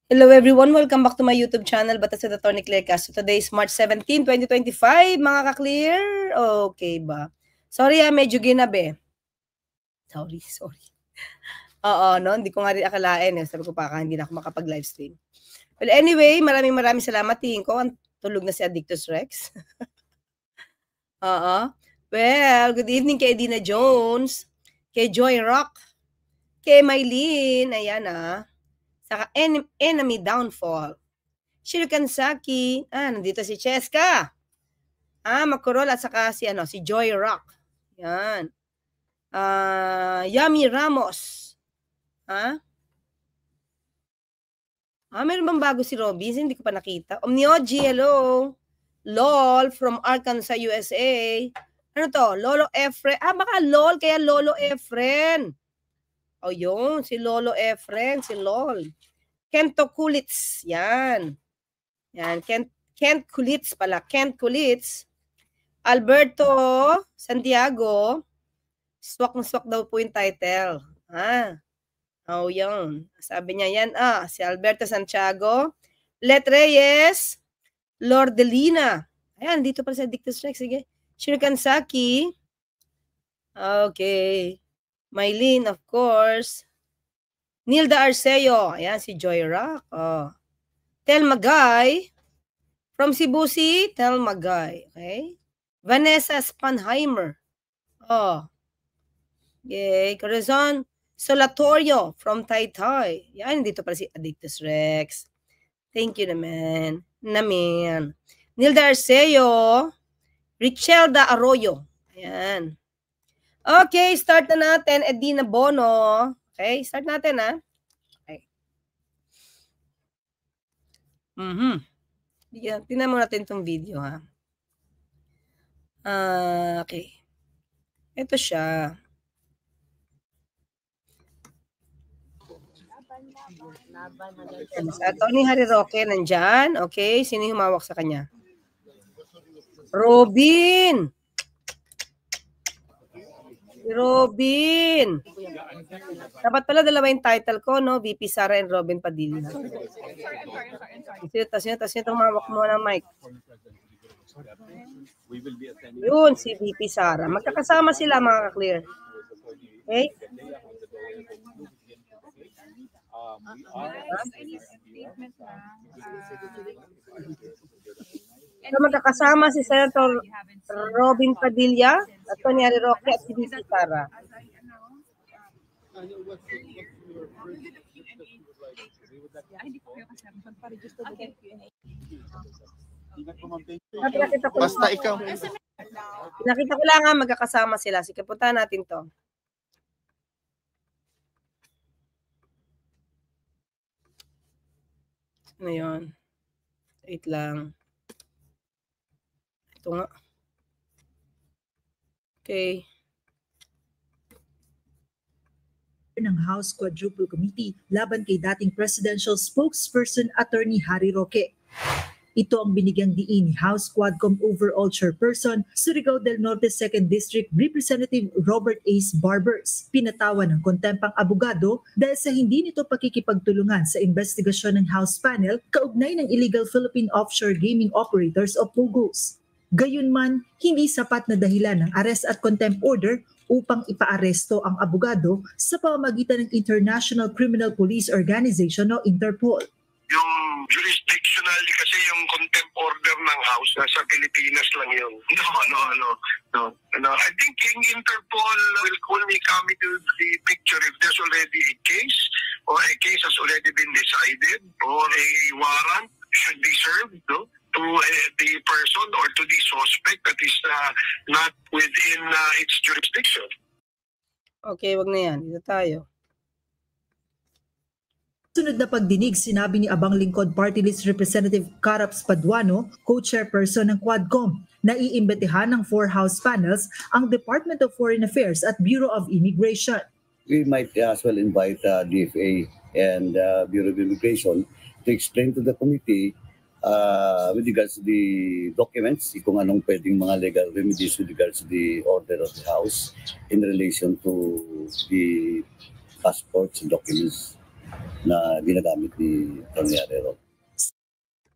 Hello everyone, welcome back to my YouTube channel, Batas with Attorney Claire Castro. Today is March 17, 2025, mga ka-clear. Okay ba? Sorry medyo ginabi. Sorry. Oo, no? Hindi ko nga rin akalain. Sabi ko pa, hindi na ako makapag-livestream. Well, anyway, maraming salamat. Tingin ko, tulog na si Addictus Rex. Oo. Well, good evening kay Edina Jones, kay Joy Rock, kay Mylene, ayan saka Enemy Downfall. Shirikansaki. Nandito si Cheska. Makurol at saka si Joy Rock. Yan. Yami Ramos. Meron bang bago si Robby? Hindi ko pa nakita. Omnioji, hello. LOL from Arkansas, USA. Ano to? Lolo Efren. Baka LOL, kaya Lolo Efren. O yun, si Lolo Efren, si LOL. Kento Kulitz. Yan. Kent Kulitz pala. Kent Kulitz. Alberto Santiago. Swak na swak daw po yung title. Yun. Sabi niya yan. Si Alberto Santiago. Let Reyes. Lordelina. Ayan, dito pala sa Addictus Rex. Sige. Shirikansaki. Okay. Mylene, of course. Nilda Arceo. Ayan, si Joy Rock. Telma Guy. From Cebu City, Telma Guy. Okay. Vanessa Spanheimer. Okay. Corazon Solatorio from Taytay. Yan, dito pala si Addictus Rex. Thank you naman. Nilda Arceo. Richelda Arroyo. Ayan. Okay, start na natin. Edina Bono. Okay, start natin Okay. Tingnan mo natin itong video okay. Ito siya. Attorney Harry Roque nandyan. Okay, sino yung humawak sa kanya? Robin! Robin! Dapat pala dalawa yung title ko, no? VP Sara and Robin Padilla. Sino itong humawak mo ng mic? Yun, si VP Sara. Magkakasama sila, mga ka-clear. Okay? So, magkakasama si Senator Robin Padilla, Attorney Harry Roque at si VP Sara. Basta ikaw. Nakita ko lang magkakasama sila. Sige, puntahan natin to. Ano yun? Wait lang. Ito nga. Okay. Ng House Quadruple Committee laban kay dating presidential spokesperson Attorney Harry Roque. Ito ang binigyang diin ni House Quadcom Overall Chairperson Surigao del Norte 2nd District Representative Robert Ace Barbers. Pinatawan ng kontempang abogado dahil sa hindi nito pakikipagtulungan sa investigasyon ng House panel kaugnay ng illegal Philippine offshore gaming operators o POGOs. Gayunman, hindi sapat na dahilan ng arrest at contempt order upang ipaaresto ang abogado sa pamamagitan ng International Criminal Police Organization o Interpol. Yung jurisdictional kasi yung contempt order ng House nasa Pilipinas lang yun. No. I think yung Interpol will only come into the picture if there's already a case or a case has already been decided or a warrant should be served to the person or to the suspect that is not within its jurisdiction. Okay, wag na yan. Dito tayo. Sunod na pagdinig, sinabi ni Abang Lingkod Party List Representative Caraps Paduano, co-chairperson ng Quadcom, na iimbetehan ng 4 House panels ang Department of Foreign Affairs at Bureau of Immigration. We might as well invite DFA and Bureau of Immigration to explain to the committee with regards to the documents, kung anong pwedeng mga legal remedies with regards to the order of the House in relation to the passports and documents na ginagamit ni Atty. Harry Roque.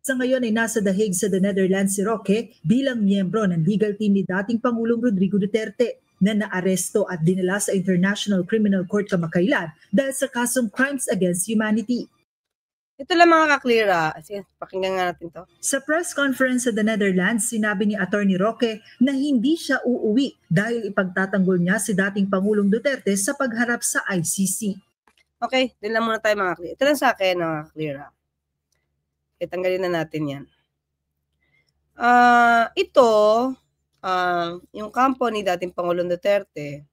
Sa ngayon ay nasa The Hague sa The Netherlands si Roque bilang miyembro ng legal team ni dating Pangulong Rodrigo Duterte na naaresto at dinala sa International Criminal Court kamakailan dahil sa kasong Crimes Against Humanity. Ito lang mga kaklira. Sige, pakinggan nga natin to. Sa press conference sa The Netherlands, sinabi ni Atty. Roque na hindi siya uuwi dahil ipagtatanggol niya si dating Pangulong Duterte sa pagharap sa ICC. Okay, din lang muna tayo mga kaklira. Ito lang sa akin mga kaklira. Okay, tanggalin na natin yan. Yung kampo ni dating Pangulong Duterte,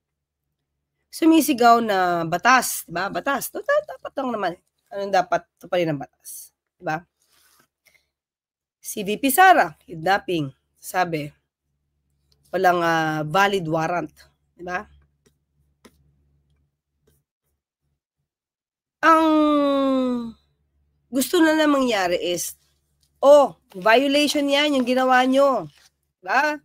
sumisigaw na batas, diba? Batas. Dapat lang naman. Anong dapat tuparin ng batas? Diba? Si VP Sara, kidnapping, sabi, walang valid warrant. Diba? Ang gusto na mangyari is, violation yan yung ginawa nyo. Diba?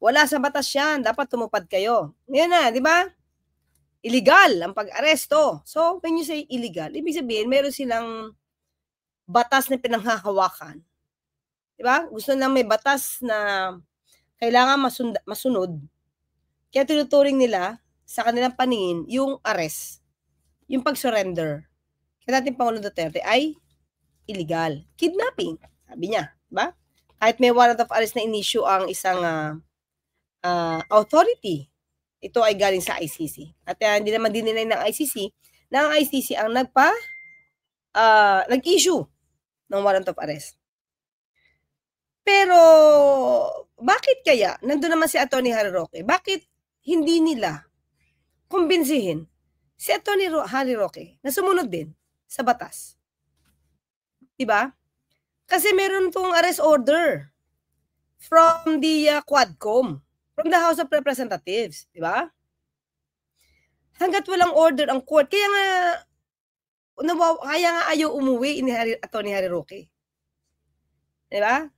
Wala sa batas yan. Dapat tumupad kayo. Ngayon na, di ba? Illegal ang pag-aresto. So, when you say illegal, ibig sabihin, meron silang batas na pinanghahawakan. Di ba? Gusto na may batas na kailangan masunod. Kaya tinuturing nila sa kanilang paningin yung arrest, yung pag-surrender. Kaya dating Pangulong Duterte ay illegal. Kidnapping, sabi niya. Diba? Kahit may warrant of arrest na in-issue ang isang authority, ito ay galing sa ICC. At hindi naman dinilay ng ICC na ang ICC ang nag-issue ng warrant of arrest. Pero, bakit kaya? Nandun naman si Atty. Harry Roque. Bakit hindi nila kumbinsihin si Atty. Harry Roque na sumunod din sa batas? Diba? Kasi meron itong arrest order from the Quadcom, from the House of Representatives. Diba? Hanggat walang order ang court, kaya nga ayaw umuwi ni Atty. Harry Roque. Diba?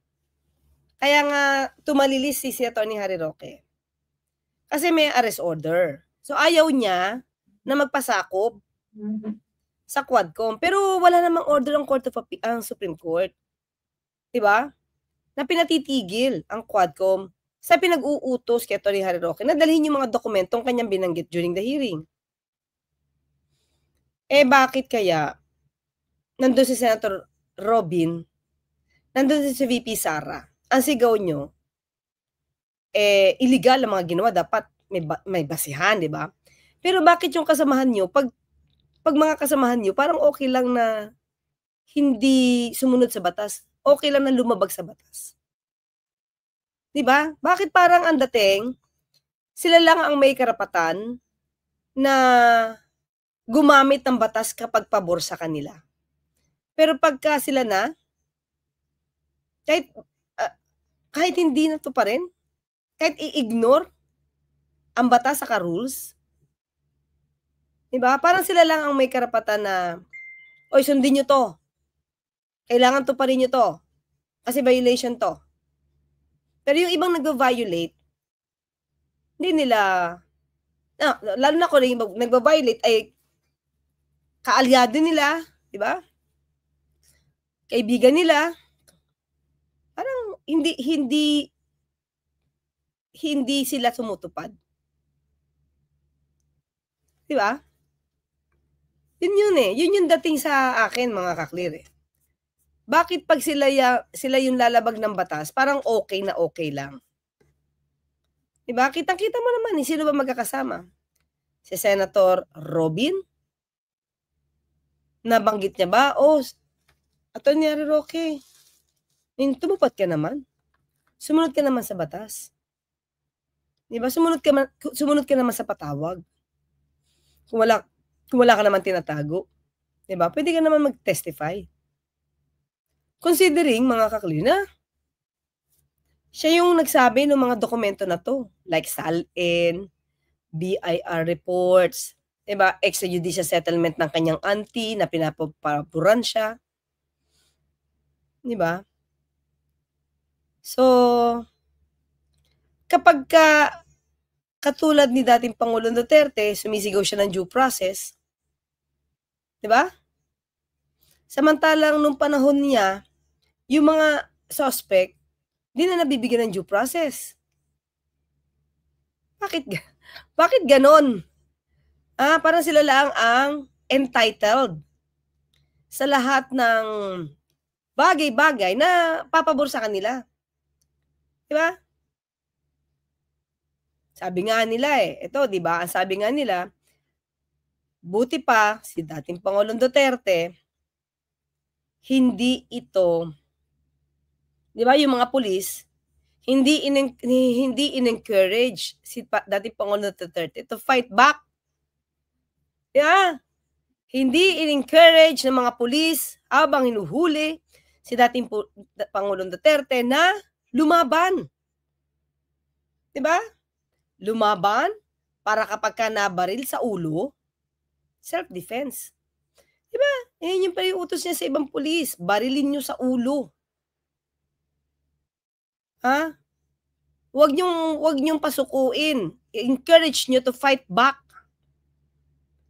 Kaya nga tumalilis si Atty. Harry Roque. Kasi may arrest order. So ayaw niya na magpasakop sa Quadcom. Pero wala namang order ang ang Supreme Court. Diba? Na pinatitigil ang Quadcom sa pinag-uutos kay Atty. Harry Roque na dalhin yung mga dokumentong kanyang binanggit during the hearing. Bakit kaya nandun si Senator Robin, nandun si VP Sara, ang sigaw nyo, illegal ang mga ginawa, dapat may basihan, di ba? Pero bakit yung kasamahan nyo, pag mga kasamahan nyo, parang okay lang na hindi sumunod sa batas, okay lang na lumabag sa batas. Di ba? Bakit parang ang dating, sila lang ang may karapatan na gumamit ng batas kapag pabor sa kanila. Pero pagka sila na, kahit hindi na to pa rin, kahit i-ignore ang batas saka rules, diba? Parang sila lang ang may karapatan na, oy, sundin nyo to. Kailangan to pa rin nyo to. Kasi violation to. Pero yung ibang nag-violate, hindi nila, lalo na kung nag-violate ay kaalyado nila, diba? Kaibigan nila, parang hindi sila sumutupad. Diba? Yun eh. Yun yung dating sa akin, mga kaklir eh. Bakit pag sila yung lalabag ng batas, parang okay na okay lang? Diba? Kitang-kita mo naman, sino ba magkakasama? Si Senator Robin? Nabanggit niya ba? Atty. Harry Roque, tumupad ka naman. Sumunod ka naman sa batas. Diba? Sumunod ka naman sa patawag. Kung wala ka naman tinatago. Diba? Pwede ka naman mag-testify. Considering, mga kakli, na siya yung nagsabi ng mga dokumento na to. Like SALN, BIR reports, diba? Extrajudicial settlement ng kanyang auntie na pinapapuran siya. Diba? So, kapag katulad ni dating Pangulong Duterte, sumisigaw siya ng due process, diba? Samantalang nung panahon niya, yung mga suspect, di na nabibigyan ng due process. Bakit ganon? Parang sila lang ang entitled sa lahat ng bagay-bagay na papabor sa kanila. Diba? Sabi nga nila ito, diba? Ang sabi nga nila, buti pa si dating Pangulong Duterte, hindi ito, di ba, yung mga pulis, hindi in-encourage si dating Pangulong Duterte to fight back. Yeah. Hindi in-encourage ng mga pulis habang hinuhuli si dating Pangulong Duterte na lumaban. Di ba? Lumaban para kapag ka nabaril sa ulo, self-defense. Diba? Yan yung paliutos niya sa ibang pulis. Barilin nyo sa ulo. Huwag nyong pasukuin. Encourage nyo to fight back.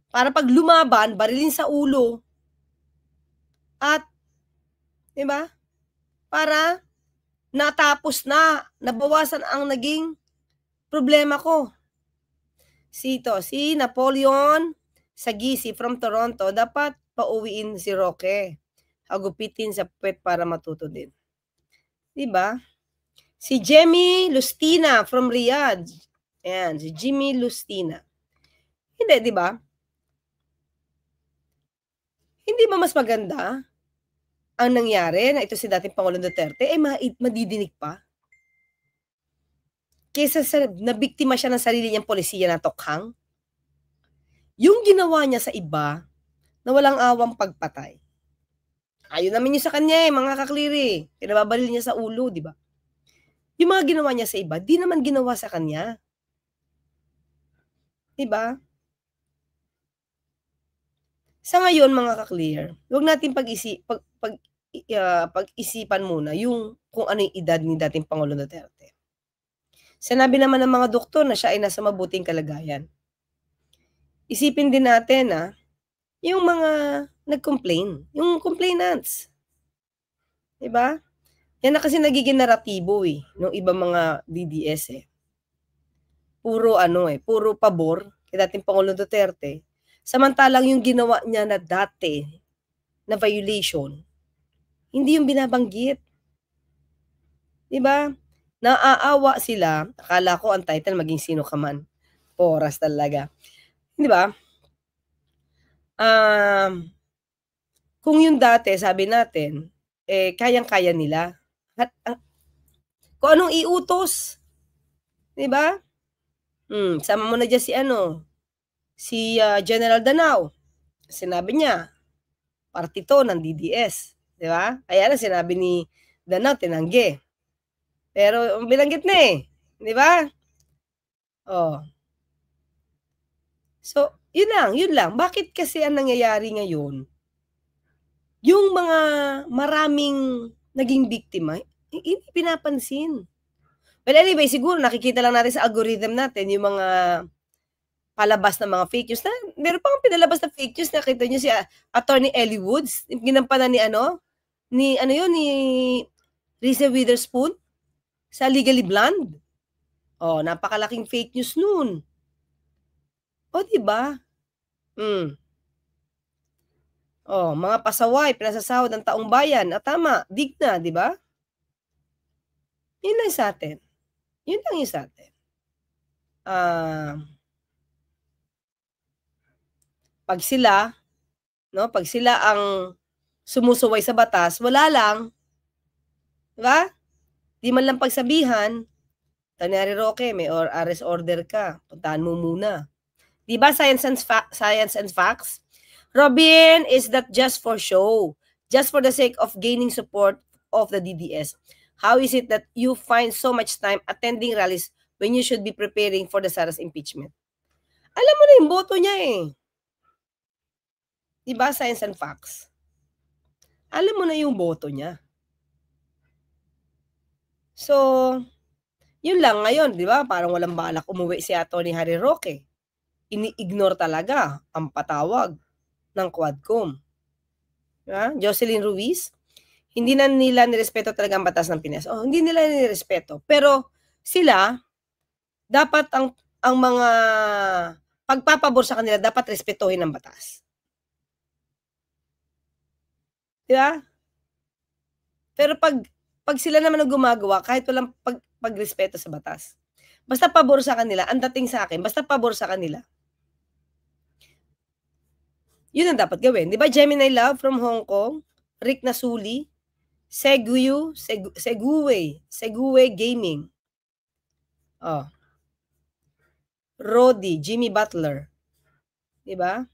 Para pag lumaban, barilin sa ulo. At, diba? Para natapos na, nabawasan ang naging problema ko. Si Napoleon Sagisi from Toronto, dapat pauwiin si Roque. Hagupitin sa puwet para matuto din. Diba? Si Jimmy Lustina from Riyadh. Ayan, si Jimmy Lustina. Hindi, diba? Hindi ba mas maganda ang nangyari na ito si dating Pangulong Duterte madidinig pa? Kesa nabiktima siya ng sarili niyang polisiya na tokhang? Yung ginawa niya sa iba na walang awang pagpatay. Ayun naman yun sa kanya mga kakliri. Pinababaril niya sa ulo, di ba? Yung mga ginawa niya sa iba, di naman ginawa sa kanya. Di ba? Sa ngayon, mga kaklir, huwag natin pag-isipan muna yung kung ano yung edad ni dating Pangulong Duterte. Sinabi naman ng mga doktor na siya ay nasa mabuting kalagayan. Isipin din natin yung mga nag-complain, yung complainants. Diba? Yan na kasi nagiging naratibo ng ibang mga DDS Puro puro pabor kay dating Pangulong Duterte. Samantalang yung ginawa niya na dati na violation, hindi yung binabanggit. Diba? Naaawa sila. Akala ko ang title maging sino ka man. Poras talaga. Di ba? Kung yung dati, sabi natin, kayang-kaya nila. Kung anong iutos. Di ba? Sama mo na dyan si General Danao. Sinabi niya, partito ng DDS. Di ba? Kaya na sinabi ni Danao, tinanggi. Pero bilanggit na Di ba? So, yun lang. Bakit kasi ang nangyayari ngayon, yung mga maraming naging biktima, hindi pinapansin. Well, anyway, siguro nakikita lang natin sa algorithm natin yung mga palabas na mga fake news. Meron pang pinalabas na fake news. Nakita nyo si Attorney Ellie Woods, ginampanan ni Reese Witherspoon sa Legally Blonde. Napakalaking fake news nun. Diba? Mga pasaway, pinasasahod ng taong bayan. Tama, digna, diba? Yun lang sa atin. Yun lang yung sa atin. Pag sila ang sumusuway sa batas, wala lang. Diba? Di man lang pagsabihan, Tanyari Roque, may arrest order ka. Puntahan mo muna. Diba science and facts? Robin, is that just for show? Just for the sake of gaining support of the DDS? How is it that you find so much time attending rallies when you should be preparing for the Sara's impeachment? Alam mo na yung boto niya Diba science and facts? Alam mo na yung boto niya. So, yun lang ngayon, diba? Parang walang balak umuwi si Atty. Harry Roque. Ini-ignore talaga ang patawag ng Quadcom. Jocelyn Ruiz, hindi na nila nirespeto talaga ang batas ng Pinas. Hindi nila nirespeto. Pero sila, dapat ang mga pagpapabor sa kanila, dapat respetuhin ang batas. Diba? Pero pag sila naman ang gumagawa, kahit walang pagrespeto sa batas, basta pabor sa kanila, ang dating sa akin, basta pabor sa kanila, yun ang dapat gawin. Di ba, Gemini Love from Hong Kong, Rick Nasuli, Seguwe Gaming, Rodi, Jimmy Butler, di ba?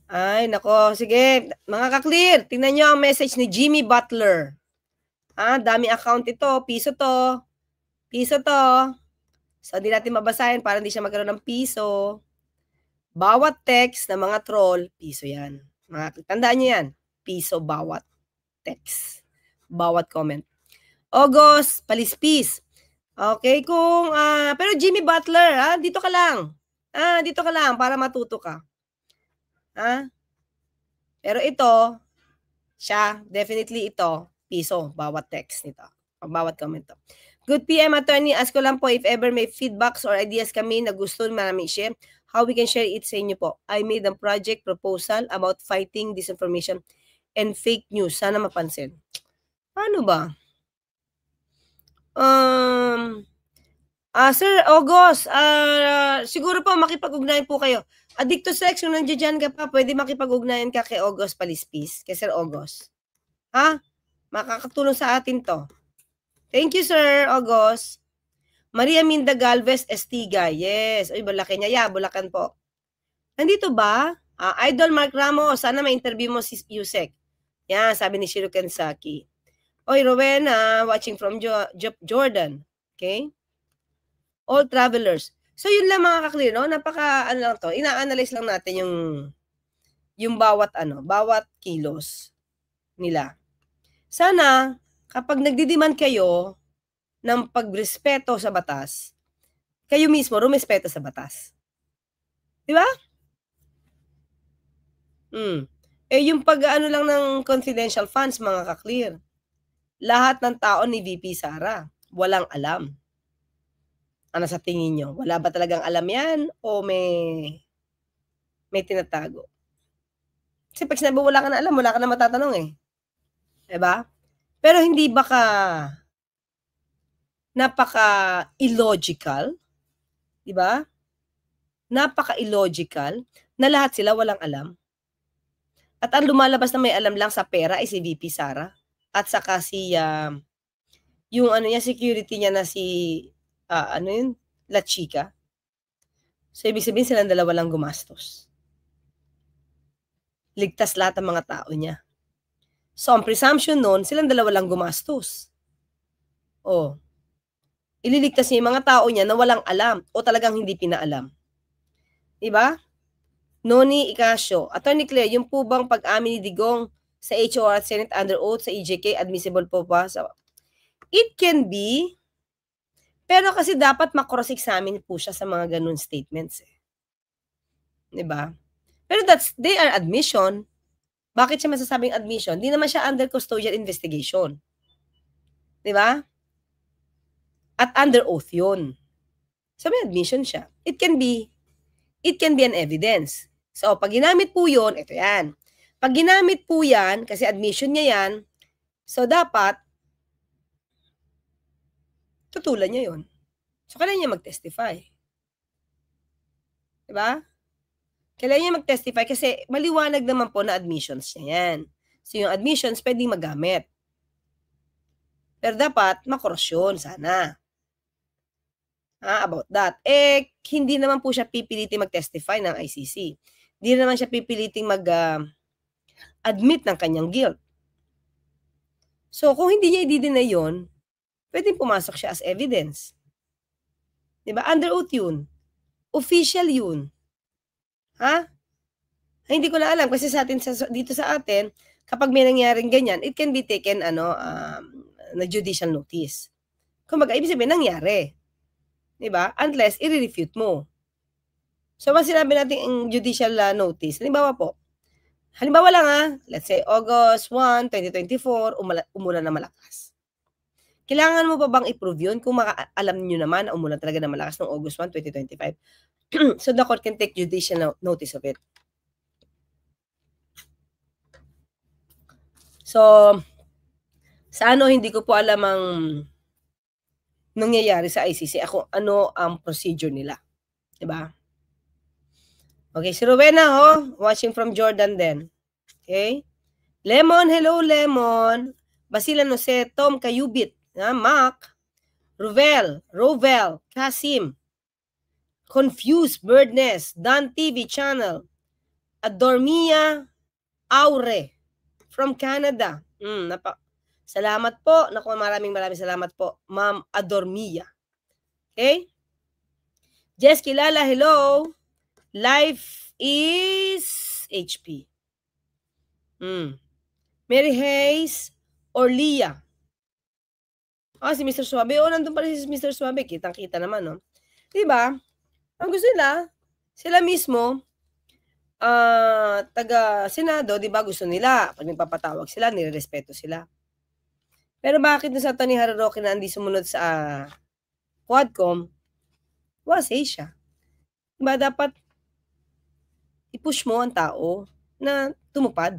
Ay, nako. Sige, mga ka-clear, tingnan nyo ang message ni Jimmy Butler. Dami account ito. Piso to. Piso to. So, hindi natin mabasahin para hindi siya magkaroon ng piso. Bawat text ng mga troll, piso yan. Tandaan nyo yan. Piso bawat text. Bawat comment. August, palispis. Okay, pero Jimmy Butler, dito ka lang. Dito ka lang para matuto ka. Pero ito, definitely ito, piso, bawat text nito, o bawat comment to. Good PM, attorney, ask ko lang po if ever may feedbacks or ideas kami na gusto namin i-share, how we can share it sa inyo po. I made a project proposal about fighting disinformation and fake news. Sana mapansin. Paano ba? Sir August, siguro po makipag-ugnayan po kayo. Addicto Sex, kung nandiyan ka pa, pwede makipag-ugnayan ka kay August Palispis, kay Sir August. Makakatulong sa atin to. Thank you, Sir August. Maria Minda Galvez Estiga, yes. Uy, Bulacan niya. Yeah, Bulacan po. Nandito ba? Idol Mark Ramos, sana ma-interview mo si Yusek. Yan, sabi ni Shiro Kensaki. Oy, Rowena, watching from Jordan. Okay? All travelers. So, yun lang mga ka-clear, no? Lang to. Ina-analyze lang natin yung bawat kilos nila. Sana, kapag nagdidiman kayo ng pagrespeto sa batas, kayo mismo rumespeto sa batas. Di ba? Yung lang ng confidential funds, mga ka-clear. Lahat ng tao ni VP Sara, walang alam. Ano sa tingin nyo? Wala ba talagang alam yan? O may tinatago? Kasi pag sinabi wala ka na alam, wala ka na matatanong eh. Diba? Pero hindi ba napaka-illogical? Diba? Napaka-illogical na lahat sila walang alam. At ang lumalabas na may alam lang sa pera ay si VP Sara. At saka si, yung security niya na si, La Chica. So, ibig sabihin silang dalawa lang gumastos. Ligtas lahat ng mga tao niya. So, ang presumption nun, silang dalawa lang gumastos. Ililigtas niya yung mga tao niya na walang alam o talagang hindi pinaalam. Diba? Noni Icasio, Attorney Claire, yung po bang pag-amin ni Digong sa HOR at Senate under oath sa EJK, admissible po ba? It can be, pero kasi dapat makross-examine po siya sa mga ganun statements. Diba? Pero they are admission. Bakit siya masasabing admission? Di naman siya under custodial investigation. Diba? At under oath yun. So may admission siya. It can be an evidence. So pag ginamit po yun, ito yan. Pag ginamit po yan, kasi admission niya yan, so dapat tutulan niya yun. So, kailangan niya mag-testify. Diba? Kailangan niya mag-testify kasi maliwanag naman po na admissions niya yan. So, yung admissions pwedeng magamit. Pero dapat makorosyon sana. About that. Hindi naman po siya pipiliting mag-testify ng ICC. Hindi naman siya pipiliting mag-admit ng kanyang guilt. So, kung hindi niya i-deny yun, pwedeng pumasok siya as evidence. Diba? Under oath yun. Official yun. Hindi ko na alam kasi dito sa atin, kapag may nangyaring ganyan, it can be taken na judicial notice. Kumbaga, ibig sabihin, nangyari. Diba? Unless, i-refute mo. So, mas sinabi natin ang judicial notice, halimbawa po, Halimbawa lang let's say August 1, 2024, umulan na malakas. Kailangan mo pa bang i-prove yun kung alam niyo naman na umulan talaga na malakas noong August 1, 2025? So the court can take judicial notice of it. So, sa hindi ko po alam ang nangyayari sa ICC. Ano ang procedure nila. Diba? Okay, si Rowena watching from Jordan din. Okay? Lemon, hello Lemon. Basilan Jose, Tom Kayubit, Mac, Rovel, Kasim, Confused Birdness, Dan TV Channel, Adormia Aure from Canada. Salamat po. Naku, maraming salamat po, Ma'am Adormia. Okay? Jess Kilala, hello. Life is HP. Mary Hayes or Leah. Si Mr. Suabe. Nandun pa rin si Mr. Suabe. Kitang-kita naman, no? Diba? Ang gusto nila, sila mismo, taga-Senado, diba, gusto nila. Pag nagpapatawag sila, nirerespeto sila. Pero bakit na sa Atty. Harry Roque na hindi sumunod sa Quadcom, say siya. Diba, dapat i-push mo ang tao na tumupad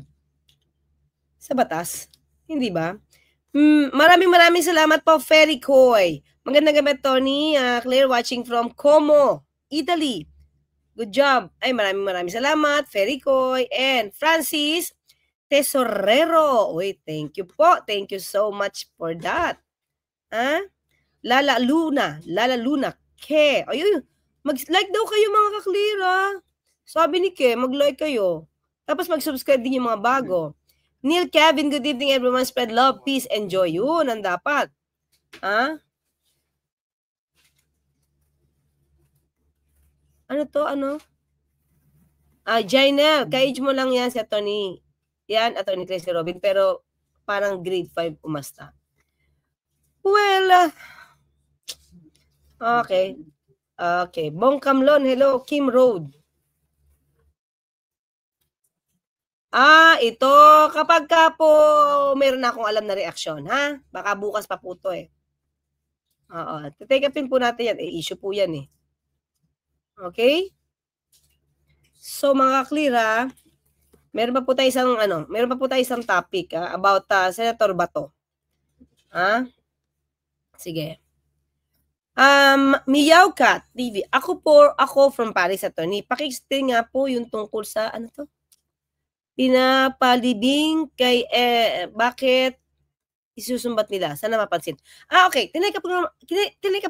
sa batas. Hindi ba? Maraming salamat po, Ferry Coy. Magandang gabi, Tony. Claire watching from Como, Italy. Good job. Ay, maraming salamat, Ferry Coy. And Francis Tesorero. Wait, thank you po. Thank you so much for that. Lala Luna. Ke. Ayun, mag-like daw kayo mga ka-Clear, Sabi ni Ke, mag-like kayo. Tapos mag-subscribe din yung mga bago. Neil Kevin, good evening everyone. Spread love, peace, and joy. Yun, ang dapat. Ano to? Jainel, ka-age mo lang yan si Atty. Yan, Atty. Tracy Robin, pero parang grade 5 umasta. Well, okay. Okay. Bong Kamlon, hello. Kim Road. Ito, kapag ka po meron akong alam na reaksyon, Baka bukas pa po to take upin po natin yan. Issue po yan Okay? So, mga Clear, meron pa po tayo isang topic about Senator Bato. Sige. Meow Cat TV. Ako from Paris, Attorney. Pakixtin nga po yung tungkol sa, pinapalibing kay, bakit isusumbat nila? Sana mapansin. Okay. Tinikap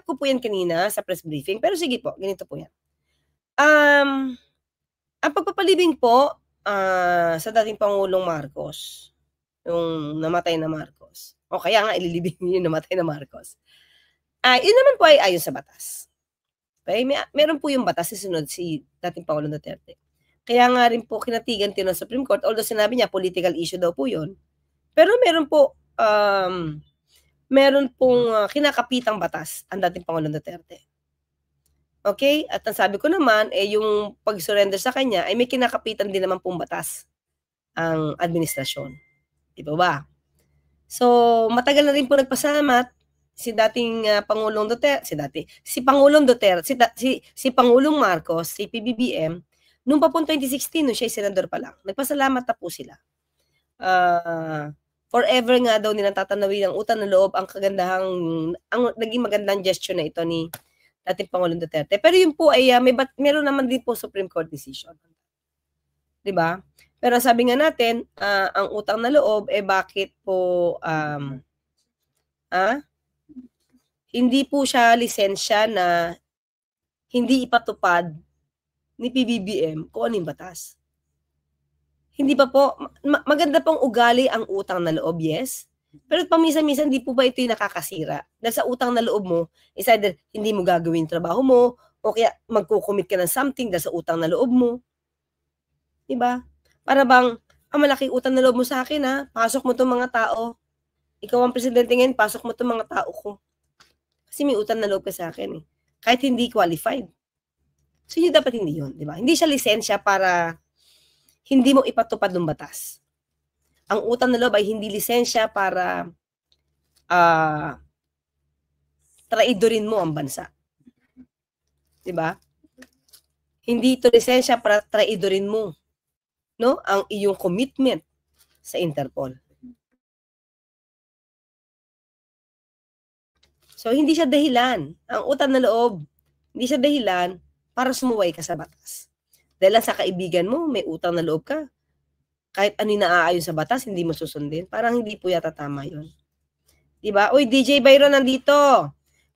ko po yan kanina sa press briefing. Pero sige po, ganito po yan. Ang pagpapalibing po sa dating Pangulong Marcos, yung namatay na Marcos, o kaya nga ililibing yung namatay na Marcos, yun naman po ay ayon sa batas. Okay? Meron po yung batas sisunod si dating Pangulong Duterte. Kaya nga rin po kinatigan ng Supreme Court, although sinabi niya political issue daw po yun, pero meron pong kinakapitang batas ang dating Pangulong Duterte. Okay? At ang sabi ko naman, yung pag-surrender sa kanya, ay may kinakapitan din naman pong batas ang administrasyon. Di ba? So, matagal na rin po nagpasalamat si dating Pangulong Duterte, si Pangulong Duterte, si Pangulong Marcos, si PBBM, nung pa po 2016, nung siya ay senador pa lang, nagpasalamat na po sila. Forever nga daw nilang tatanawin ang utang na loob, ang naging magandang gesture na ito ni dating Pangulong Duterte. Pero yun po ay meron naman din po Supreme Court decision. 'Di ba? Pero sabi nga natin, ang utang na loob bakit po hindi po siya lisensya na hindi ipatupad ni PBBM kung ano yung batas. Hindi pa po, maganda pong ugali ang utang na loob, yes. Pero paminsan-minsan, hindi po ba ito yung nakakasira? Dahil sa utang na loob mo, is either hindi mo gagawin yung trabaho mo, o kaya magkukumit ka ng something dahil sa utang na loob mo. Diba? Para bang, malaking utang na loob mo sa akin, pasok mo itong mga tao. Ikaw ang presidente ngayon, pasok mo itong mga tao ko. Kasi may utang na loob ka sa akin Kahit hindi qualified. So yun dapat hindi yun, diba? Hindi siya lisensya para hindi mo ipatupad ng batas. Ang utang na loob ay hindi lisensya para traidorin mo ang bansa. Diba? Hindi ito lisensya para traidorin mo, no, ang iyong commitment sa Interpol. So, hindi siya dahilan. Ang utang na loob, hindi siya dahilan para sumuway ka sa batas. Dahil lang sa kaibigan mo, may utang na loob ka. Kahit ano yung naaayon sa batas, hindi mo susundin. Parang hindi po yata tama yun. Diba? Uy, DJ Byron nandito.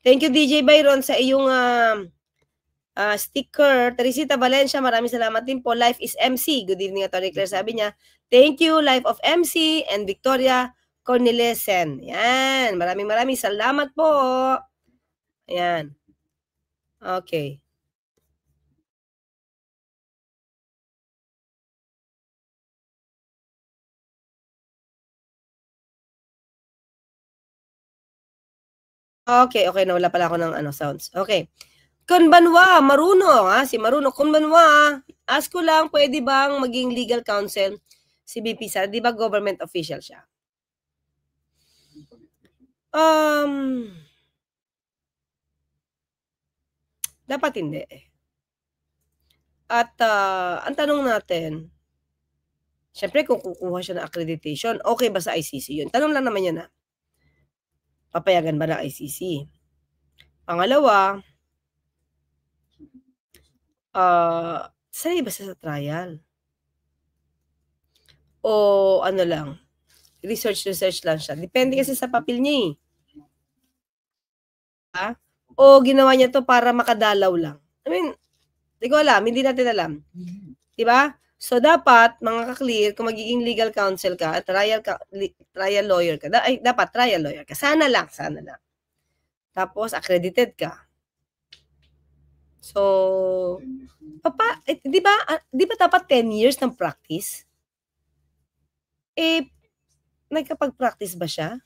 Thank you, DJ Byron, sa iyong sticker. Teresita Valencia, maraming salamat din po. Life is MC. Good evening, Atty. Claire. Sabi niya, thank you, Life of MC and Victoria Cornelisen. Yan. Maraming salamat po. Ayan. Okay. Okay, nawala pala ako ng sounds. Okay. Konbanwa, Marunong, si Marunong, Konbanwa, ask ko lang, pwede bang maging legal counsel si BP Sara? Di ba government official siya? Dapat hindi. At ang tanong natin, syempre kung kukuha siya ng accreditation, okay ba sa ICC yun? Tanong lang naman yan papayagan ba ng ICC? Pangalawa, sanay ba sa trial? O ano lang, research lang siya. Depende kasi sa papel niya O ginawa niya to para makadalaw lang. I mean, di ko alam, hindi natin alam. Diba? So, dapat, mga ka-clear, kung magiging legal counsel ka, trial lawyer ka, dapat trial lawyer ka. Sana lang. Tapos, accredited ka. So, di ba dapat 10 years ng practice? Nagkapag-practice ba siya?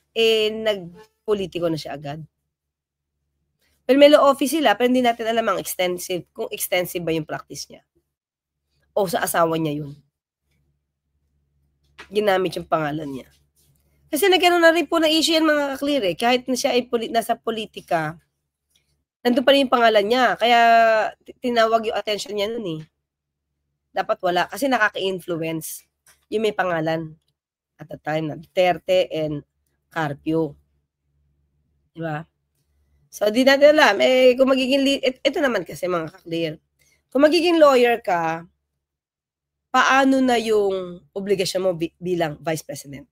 Nag-politiko na siya agad? Well, may law office sila, pero hindi natin alam kung extensive ba yung practice niya. O sa asawa niya yun. Ginamit yung pangalan niya. Kasi nagkaroon na rin po na issue yan, mga ka-clear Kahit na siya ay nasa politika, nandun pa rin yung pangalan niya. Kaya tinawag yung attention niya nun Dapat wala. Kasi nakaka-influence yung may pangalan at the time na Duterte and Carpio. Diba? So, di natin alam. Kung magiging, ito naman kasi mga ka-clear. Kung magiging lawyer ka, paano na yung obligasyon mo bilang Vice President?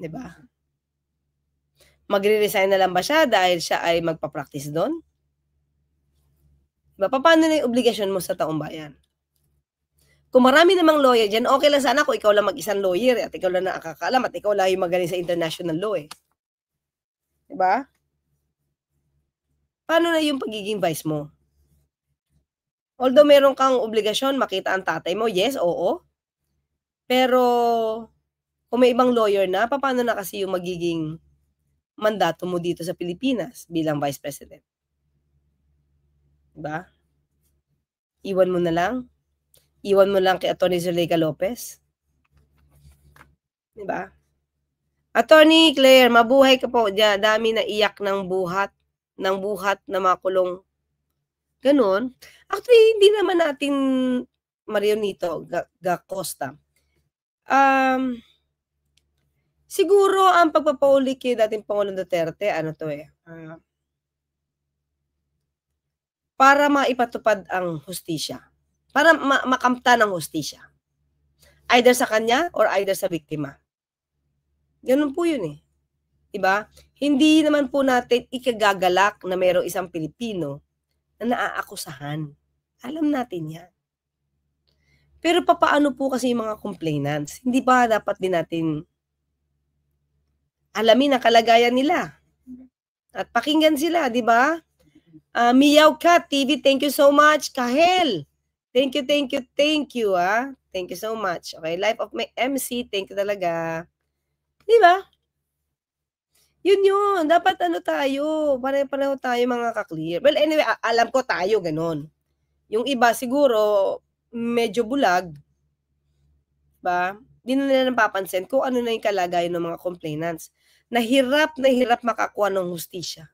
Diba? Magre-resign na lang ba siya dahil siya ay magpa-practice doon? Diba? Paano na yung obligasyon mo sa taong bayan? Kung marami namang lawyer dyan, okay lang sana kung ikaw lang mag-isang lawyer at ikaw lang nakakaalam at ikaw lang yung magaling sa international law Diba? Paano na yung pagiging vice mo? Although meron kang obligasyon makita ang tatay mo, yes, oo. Pero kung may ibang lawyer na, paano na kasi yung magiging mandato mo dito sa Pilipinas bilang Vice President? Diba? Iwan mo na lang? Iwan mo lang kay Atty. Zuleika Lopez? Diba? Atty. Claire, mabuhay ka po. Dami na iyak ng buhat na makulong. Ganon. Actually, hindi naman natin Marionito Costa. Siguro ang pagpapauli kay dating Pangulong Duterte, para maipatupad ang hustisya. Para makamta ng hustisya. Either sa kanya or either sa biktima. Ganun po yun Diba? Hindi naman po natin ikagagalak na mayroong isang Pilipino na naaakusahan. Alam natin yan. Pero papaano po kasi yung mga complainants? Hindi ba dapat din natin alamin ang kalagayan nila? At pakinggan sila, di ba? Miyaw Cat TV, thank you so much. Kahel, thank you. Thank you so much. Okay, Life of MC, thank you talaga. Di ba? Yun. Dapat tayo. Pare-pareho tayo mga ka-clear. Well, anyway, alam ko tayo, ganun. Yung iba siguro, medyo bulag, ba? Di na nila napapansin kung ano na yung kalagayan ng mga complainants. Nahirap makakuha ng hustisya.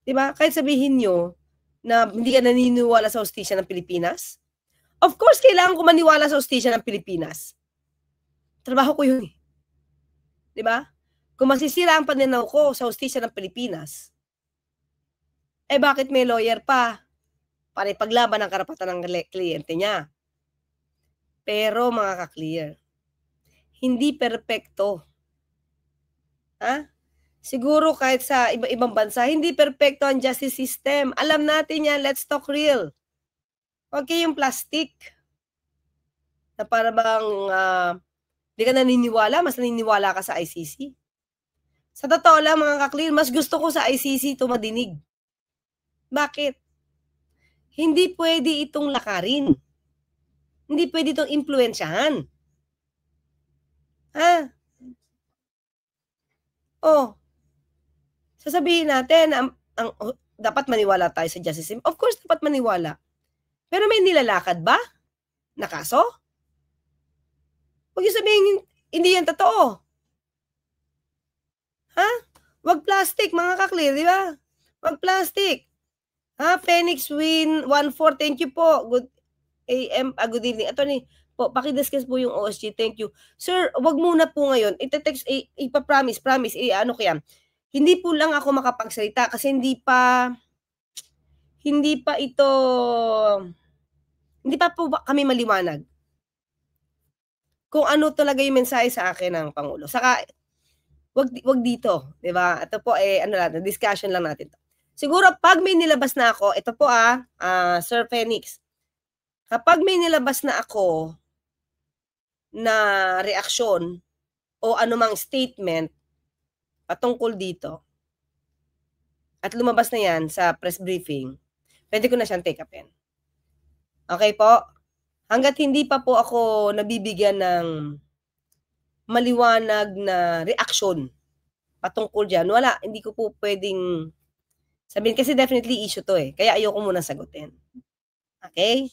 Diba? Kahit sabihin nyo na hindi ka naniniwala sa hustisya ng Pilipinas, of course, kailangan ko maniwala sa hustisya ng Pilipinas. Trabaho ko yun eh. Diba? Kung masisira ang pananaw ko sa hustisya ng Pilipinas, eh bakit may lawyer pa para ipaglaban ang karapatan ng kliyente niya? Pero mga ka-clear, hindi perpekto. Ha? Siguro kahit sa iba-ibang bansa, hindi perpekto ang justice system. Alam natin yan, let's talk real. Huwag kayong plastic. Na para bang di ka naniniwala, mas naniniwala ka sa ICC. Sa totoo lang mga ka-clear, mas gusto ko sa ICC ito madinig. Bakit? Hindi pwede itong lakarin. Hindi pwede itong impluensyahan. Ha? Oh, sasabihin natin, dapat maniwala tayo sa justice system. Of course, dapat maniwala. Pero may nilalakad ba na kaso? Huwag yung sabihin, hindi yan totoo. Ha? Huwag plastic, mga ka-clear, di ba? Huwag plastic. Ha? Phoenix Win 14, thank you po. Good good evening. Attorney, po, paki-discuss po yung OSG. Thank you. Sir, wag muna po ngayon. Ite-text, ipa-promise, ano kaya? Hindi po lang ako makapagsalita kasi hindi pa po kami maliwanag kung ano talaga yung mensahe sa akin ng Pangulo. Saka, wag dito, di ba? Ito po, discussion lang natin to. Siguro, pag may nilabas na ako, ito po Sir Phoenix, kapag may nilabas na ako na reaksyon o anumang statement patungkol dito at lumabas na yan sa press briefing, pwede ko na siyang take upin. Okay po? Hanggat hindi pa po ako nabibigyan ng maliwanag na reaksyon patungkol dyan, wala, hindi ko po pwedeng sabihin kasi definitely issue to eh. Kaya ayoko muna sagutin. Okay?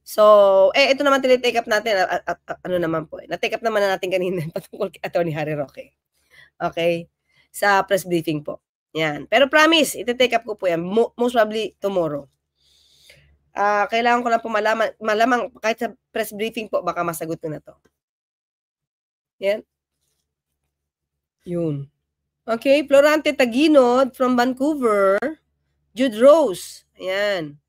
So, ito naman tinitake up natin. Ano naman po na-take up naman na natin kanina patungkol kay Attorney Harry Roque. Okay? Sa press briefing po. Yan. Pero promise, iti-take up ko po yan. Most probably tomorrow. Kailangan ko lang po malamang kahit sa press briefing po, baka masagot ko na to. Yan. Yun. Okay, Florante Taginod from Vancouver. Jude Rose. Ayan.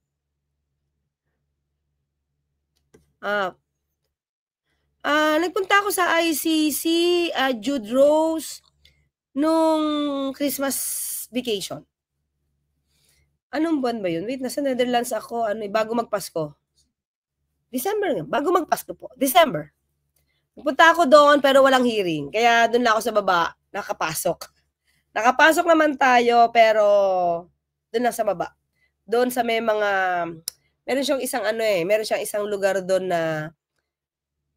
Nagpunta ako sa ICC, Jude Rose, nung Christmas vacation. Anong buwan ba yun? Wait, nasa Netherlands ako, bago magpasko. December nga, bago magpasko po. December. Nagpunta ako doon, pero walang hearing. Kaya doon lang ako sa baba, nakapasok. Nakapasok naman tayo, pero doon lang sa baba. Doon sa may mga, meron siyang isang lugar doon na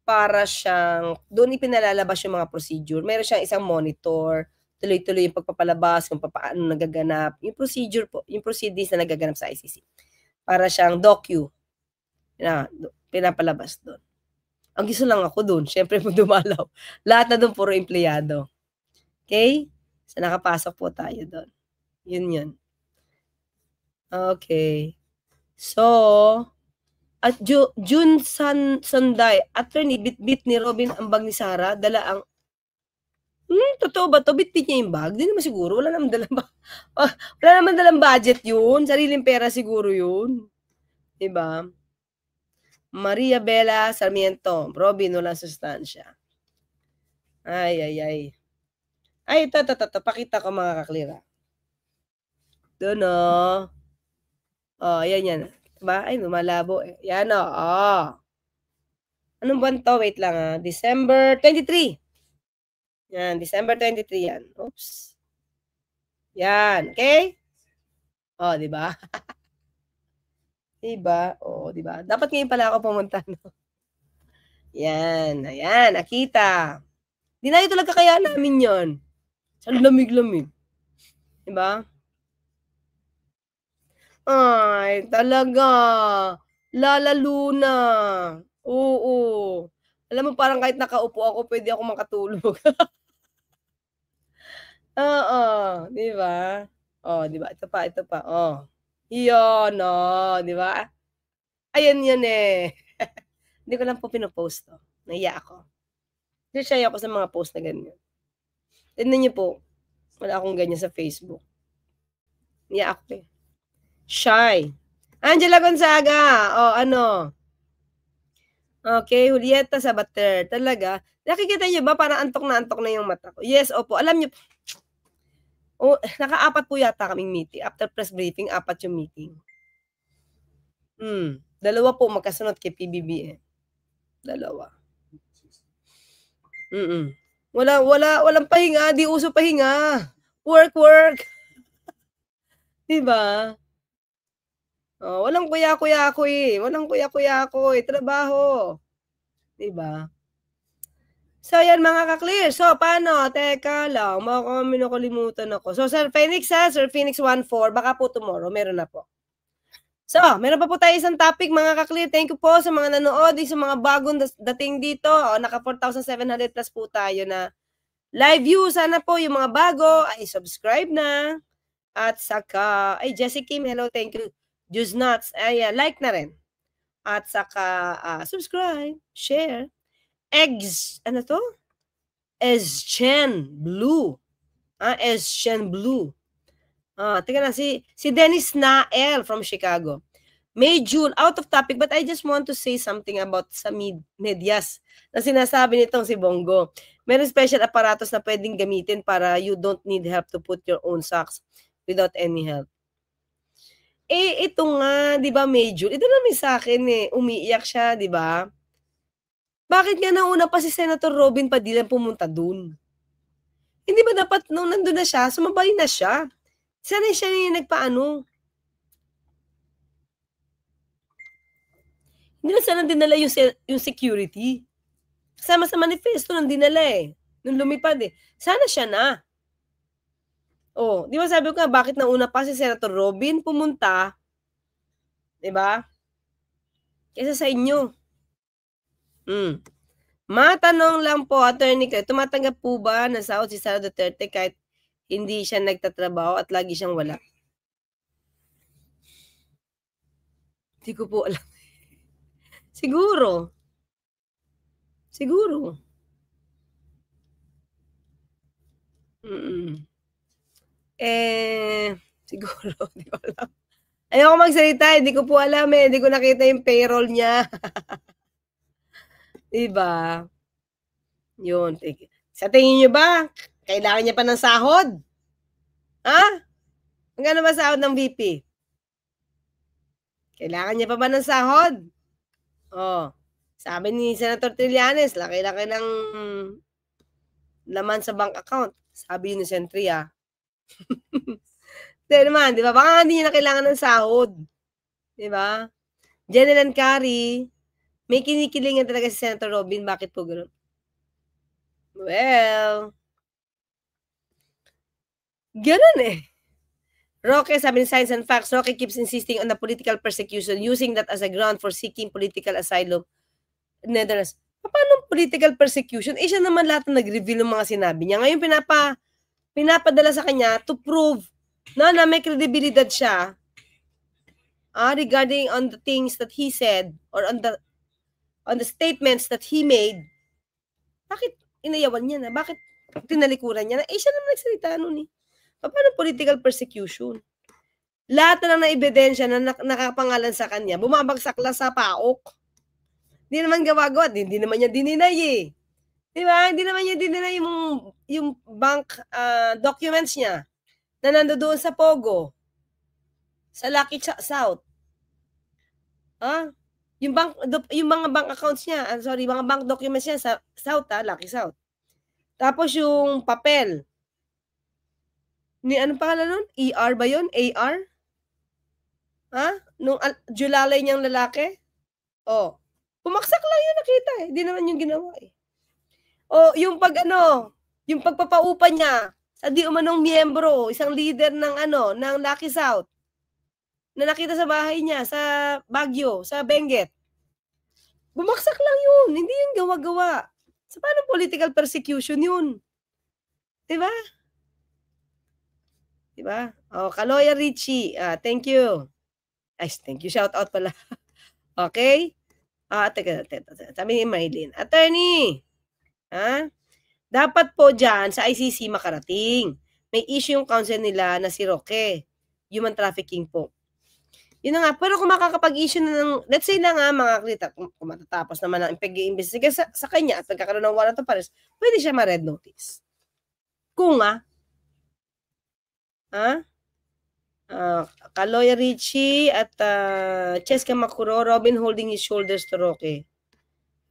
para siyang, doon ipinalalabas yung mga procedure. Meron siyang isang monitor, tuloy-tuloy yung pagpapalabas, kung paano nagaganap, yung procedure po, yung proceedings na nagaganap sa ICC. Para siyang docu, pinapalabas doon. Ang gusto lang ako doon, syempre mo dumalaw. Lahat na doon puro empleyado. Okay? So nakapasok po tayo doon. Yun. Okay. So, at June Sunday, attorney, bit-bit ni Robin ang bag ni Sarah, dala ang totoo ba to? Bit-bit niya yung bag? Di naman siguro. Wala naman dalang budget yun. Sariling pera siguro yun. Diba? Maria Bella Sarmiento. Robin, walang sustansya. Ay, ito. Pakita ko mga kaklira. Doon yan. Diba? Ay, lumalabo. Yan Anong buwan to? Wait lang December 23. Yan, December 23 yan. Oops. Yan, okay? Di ba? Diba? Diba? Dapat ngayon pala ako pumunta, no? Yan, ayan, nakita. Di na ito talaga kaya namin yon. Sa lamig-lamig. Diba? Ay, talaga. Lalalo na. Oo. Alam mo parang kahit nakaupo ako, pwede ako makatulog. Oo, 'di ba? Oh, 'di ba? Ito pa, oh. 'Yon, oh, 'di ba? Ayan 'yun, eh. Hindi ko lang po pino-post 'to, nahiya ako. Shy ako sa mga post na ganyan. Tignan niyo po, wala akong ganyan sa Facebook. Nahiya ako, eh. Shy. Angela Gonzaga, oh, ano? Okay, Julieta Sabater, talaga? Nakikita niyo ba parang antok na yung mata ko? Yes, opo. Alam niyo, naka-4 po yata kaming meeting. After press briefing, 4 yung meeting. 2 po magkasunod kay PBBM. 2. Walang pahinga, di uso pahinga. Work. 'Di ba? Oh, walang kuya-kuya-kuy, trabaho. 'Di ba? So, yan mga ka-clear. So, paano? Teka lang, baka may nakalimutan ako. So, Sir Phoenix Sir Phoenix 14, baka po tomorrow, meron na po. So, meron pa po tayo isang topic mga ka-clear. Thank you po sa mga nanood, sa mga bagong dating dito. Naka 4,700 plus po tayo na live view. Sana po yung mga bago ay subscribe na. At saka, Jessie Kim, hello, thank you. Juice Nuts, like na rin. At saka, subscribe, share. Eggs, ano to? Eschen Blue. Eschen Blue. Tingnan na, si Dennis Nael from Chicago. May June, out of topic, but I just want to say something about sa medyas na sinasabi nitong si Bongo. Meron special aparatos na pwedeng gamitin para you don't need help to put your own socks without any help. Ito nga, di ba, May June? Ito namin sa akin, umiiyak siya, di ba? Bakit nga nauna pa si Senator Robin Padilla pumunta dun? Hindi ba dapat nung nandun na siya, sumabay na siya? Sana siya yung nagpaano? Hindi na sana dinala yung security. Kasama sa manifesto nang dinala nung lumipad Sana siya na. Oh, di ba sabi ko nga, bakit nauna pa si Senator Robin pumunta? Di ba? Kaysa sa inyo. Matanong lang po, Attorney Claire, tumatanggap po ba na sahod si Sara Duterte kahit hindi siya nagtatrabaho at lagi siyang wala? Hindi ko po alam. Siguro. Siguro, hindi ko alam. Ayoko magsalita, hindi ko po alam hindi ko nakita yung payroll niya. Diba? Yun. Sa tingin niyo ba, kailangan niya pa ng sahod? Magkano ba sahod ng VP? Kailangan niya pa ba ng sahod? Sabi ni Senator Trillanes, laki-laki ng laman sa bank account. Sabi yun ni Sentria. Hindi naman, di ba? Baka hindi niya na kailangan ng sahod. Di ba? General Carey, may kinikilingan talaga si Senator Robin. Bakit po gano'n? Well, gano'n Roque, sabi ni Science and Facts, Roque keeps insisting on the political persecution, using that as a ground for seeking political asylum. Netherlands. Paano political persecution? Siya naman lahat na nag-reveal ng mga sinabi niya. Ngayon, pinapadala sa kanya to prove na may kredibilidad siya regarding on the things that he said or on the statements that he made. Bakit inayawan niya na? Bakit tinalikuran niya na? Siya naman nagsalita nun Paano political persecution? Lahat na lang na ebidensya na nakapangalan sa kanya, bumabagsak lang sa paok. Hindi naman gawa-gawa, hindi naman niya dininay Di ba? Hindi naman niya dininay yung bank documents niya na nandoon sa Pogo, sa Lucky South. Yung mga bank accounts niya, mga bank documents niya sa South, Lucky South. Tapos yung papel, ni anong pangalan nun? ER ba yun? AR? Nung Julalay niyang lalaki? Pumaksak lang yun nakita Hindi naman yung ginawa yung yung pagpapaupa niya sa di umanong miyembro, isang leader ng Lucky South. na nakita sa bahay niya, sa Baguio, sa Benguet. Bumaksak lang yun. Hindi yung gawa-gawa. So, paano political persecution yun? Diba? Diba? Oh, Kaloya Richie. Thank you. Ay, thank you. Shout out pala. Okay? Teka. Sabi ni Maylin. Attorney, dapat po dyan sa ICC makarating. May issue yung counsel nila na si Roque. Human trafficking po. Yun na nga. Pero kung makakapag-issue na ng, let's say na nga mga klita, kung matatapos naman ang pag-iimbestiga sa kanya at nagkakaroon ng warrant of arrest, pwede siya ma-red notice. Kung Kaloya Richie at Cheska Makuro, Robin holding his shoulders to Roque.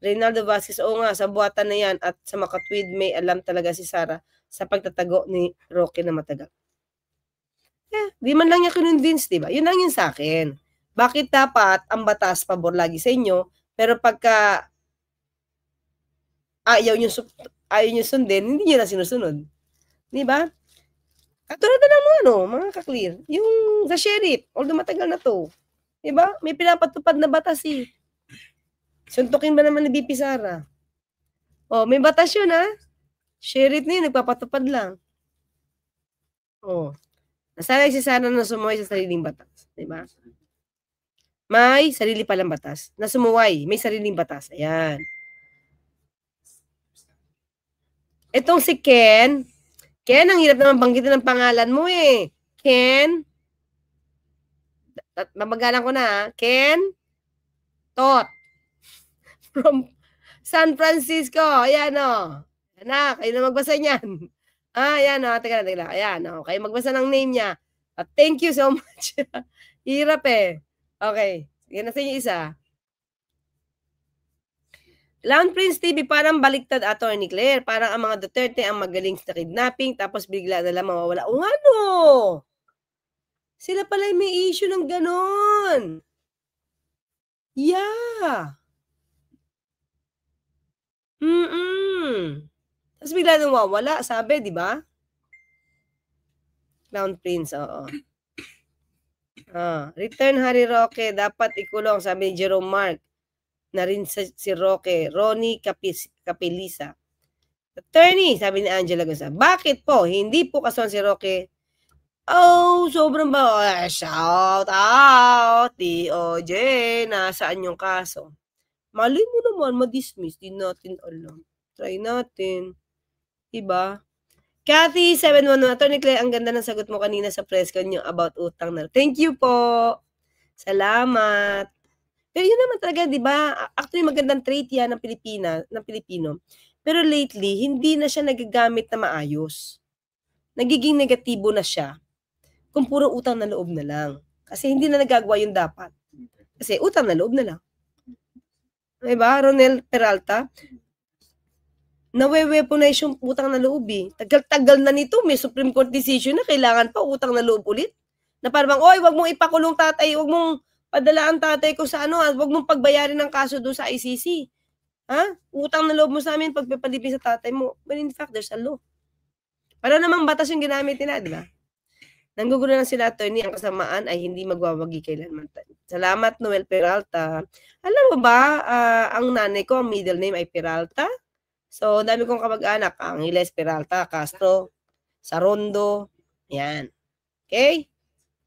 Reynaldo Vasquez, oo nga, sa buhatan na yan at sa makatwid may alam talaga si Sara sa pagtatago ni Roque na matagal. Di man lang niya convince, diba? Yun lang yun sa akin. Bakit dapat ang batas pabor lagi sa inyo, pero pagka ayaw nyo sundin, hindi nyo na sinusunod. Diba? Katulad na lang mga ka-clear. Yung sa sheriff, although matagal na to. Diba? May pinapatupad na batas eh. Suntukin ba naman ni BP Sara? May batas yun Sheriff na yun, nagpapatupad lang. Nasanay si Sara na sumuway sa sariling batas. Diba? May sarili palang batas. Na sumuway, may sariling batas. Ayan. Itong si Ken, ang hirap naman banggitin ng pangalan mo eh. Ken, mabagalan ko na Ken Tot. From San Francisco. Ayan Anak, kayo na magbasa niyan. Ayan teka lang. Ayan kayo magbasa ng name niya. Thank you so much. Hirap eh. Okay. Sige na sa inyo isa. Clown Prince TV, parang baliktad, Attorney Claire. Parang ang mga Duterte ang magaling sa kidnapping, tapos bigla na lang mawawala. Sila pala may issue ng ganon. Yeah. Tapos bigla nang wawala, sabi, di ba? Clown Prince, oo. Return Harry Roque, dapat ikulong, sabi ni Jerome Mark. Na rin si Roque, Ronnie Capilisa. Attorney, sabi ni Angela Gonzalez, bakit po? Hindi po kason si Roque. Sobrang ba? Shout out, DOJ, nasaan yung kaso? Mali mo naman, ma-dismiss. Di natin alam. Try natin. Diba? Cathy, 711. Attorney Claire, ang ganda ng sagot mo kanina sa press con yung about utang na. Thank you po. Salamat. Pero yun naman talaga, diba? Actually, magandang trait yan ng Pilipino. Pero lately, hindi na siya nagagamit na maayos. Nagiging negatibo na siya kung puro utang na loob na lang. Kasi hindi na nagagawa yung dapat. Kasi utang na loob na lang. Diba, Ronel Peralta? Nawe-weaponize yung utang na loob eh. Tagal-tagal na nito, may Supreme Court decision na kailangan pa utang na loob ulit. Na parang, wag mong ipakulong tatay, wag mong padalaan tatay ko sa wag mong pagbayarin ng kaso doon sa ICC. Utang na loob mo sa amin pagpapalipin sa tatay mo. But in fact, there's a law. Para namang batas yung ginamit nila, di ba? Nanggugulo lang sila, attorney, ang kasamaan ay hindi magwawagi kailanman. Salamat, Noel Peralta. Alam mo ba, ang nanay ko, ang middle name ay Peralta. So, dami kong kamag-anak. Angeles Peralta, Castro, Sarondo. Yan. Okay?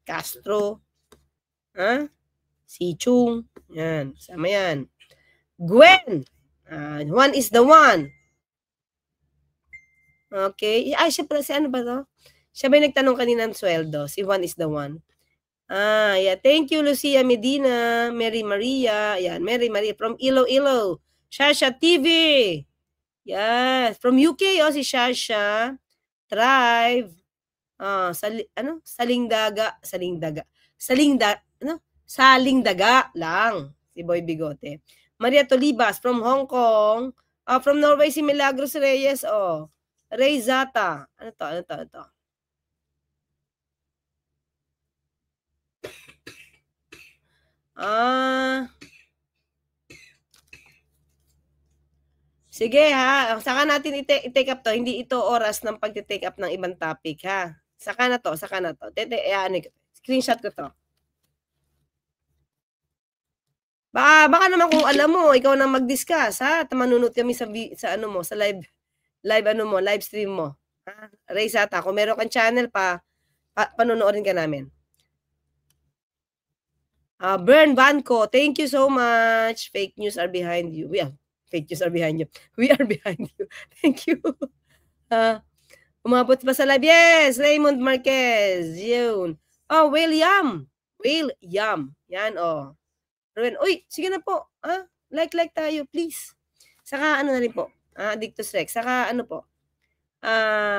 Castro. Si Chung. Yan. Sama yan. Gwen. One is the one. Okay. Ay, siya pala, si ano ba to? Siya ba yung nagtanong kanina ng sweldo? Si Juan is the one. Yeah. Thank you, Lucia Medina, Mary Maria. Yan, Mary Maria from Iloilo. Shasha TV. Yes. From UK, si Shasha. Thrive. Saling daga lang. Si Boy Bigote. Maria Tolibas from Hong Kong. From Norway, si Milagros Reyes. Ray Zata. Ano to? Sige saka natin i-take up to. Hindi ito oras ng pag-take up ng ibang topic Saka na to. Screenshot ko to. Baka naman kung alam mo, ikaw na mag-discuss, ha? Manunod kami sa ano mo, sa live ano mo, live stream mo. Ha? Ray Sata, kung meron kang channel panonoorin ka namin. Bern Vanco, thank you so much. Fake news are behind you. Fake news are behind you. We are behind you. Thank you. Umabot pa sa live. Yes, Raymond Marquez. Yun. Oh, William. Yan, oh. Ruben, uy, sige na po. Like tayo, please. Saka ano na rin po. Addictus Rex. Saka ano po.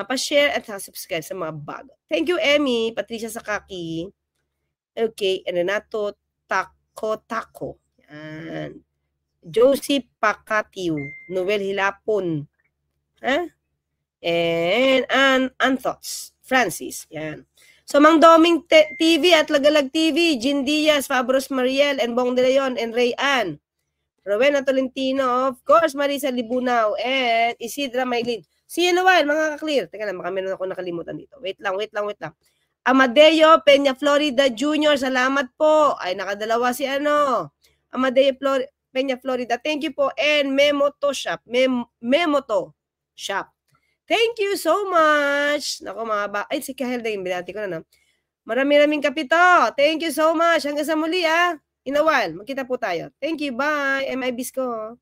Pa-share at subscribe sa mga bago. Thank you, Emmy. Patricia Sakaki. Okay, Renato Taco. Yan. Josie Pacatiu. Noel Hilapon. And Anthos. Francis. Yan. So, Mang Doming TV at Lagalag TV, Jin Diaz, Fabros Mariel, and Bong De Leon, and Ray Ann. Rowena Tolentino, of course, Marisa Libunaw, and Isidra Maylin. See you in a while, mga ka-clear. Teka lang, baka meron ako nakalimutan dito. Wait lang. Amadeo Peña Florida Jr., salamat po. Ay, nakadalawa si Amadeo Peña Florida. Thank you po. And Memoto Shop. Memoto Shop. Thank you so much. Nako mga ay, si Kahel din, binati ko na. Maraming kapito. Thank you so much. Hanggang sa muli, In a while, magkita po tayo. Thank you. Bye. MIBs ko.